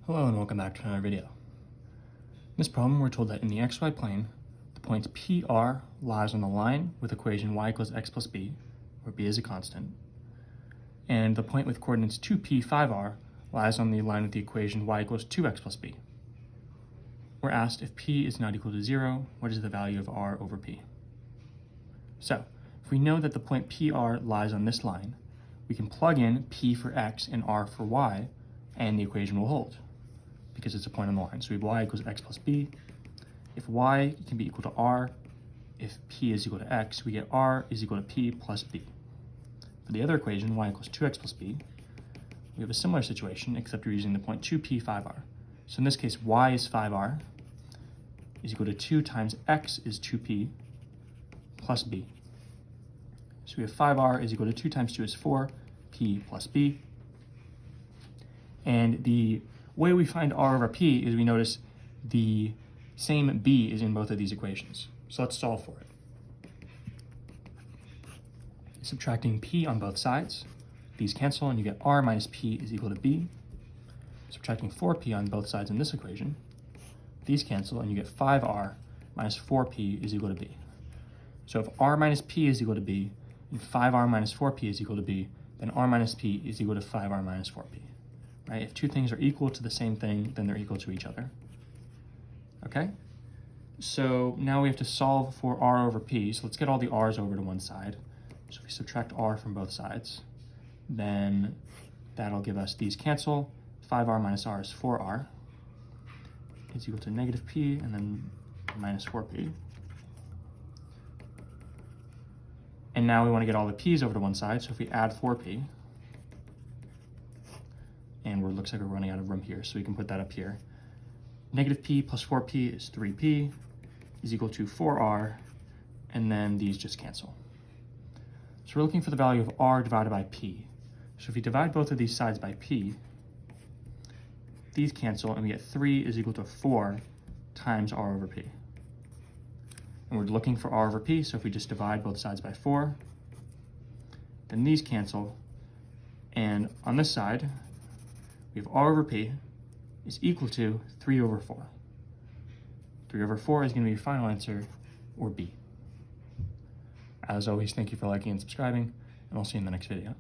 Hello and welcome back to another video. In this problem, we're told that in the xy plane, the point PR lies on the line with equation y equals x plus b, where b is a constant, and the point with coordinates 2p, 5r lies on the line with the equation y equals 2x plus b. We're asked if p is not equal to 0, what is the value of r over p? So, if we know that the point PR lies on this line, we can plug in p for x and r for y, and the equation will hold, because it's a point on the line. So we have y equals x plus b. If y can be equal to r, if p is equal to x, we get r is equal to p plus b. For the other equation, y equals 2x plus b, we have a similar situation, except we're using the point 2p, 5r. So in this case, y is 5r, is equal to 2 times x is 2p plus b. So we have 5r is equal to 2 times 2 is 4, p plus b. And the way we find r over p is we notice the same b is in both of these equations. So let's solve for it. Subtracting p on both sides, these cancel and you get r minus p is equal to b. Subtracting 4p on both sides in this equation, these cancel and you get 5r minus 4p is equal to b. So if r minus p is equal to b and 5r minus 4p is equal to b, then r minus p is equal to 5r minus 4p. Right? If two things are equal to the same thing, then they're equal to each other. Okay? So now we have to solve for r over p. So let's get all the r's over to one side. So if we subtract r from both sides, then that'll give us these cancel. 5r minus r is 4r. Is equal to negative p and then minus 4p. And now we want to get all the p's over to one side. So if we add 4p, and it looks like we're running out of room here, so we can put that up here. Negative p plus 4p is 3p, is equal to 4r, and then these just cancel. So we're looking for the value of r divided by p. So if we divide both of these sides by p, these cancel, and we get 3 is equal to 4 times r over p. And we're looking for r over p, so if we just divide both sides by 4, then these cancel, and on this side, we have r over p is equal to 3 over 4. 3 over 4 is going to be your final answer, or B. As always, thank you for liking and subscribing, and I'll see you in the next video.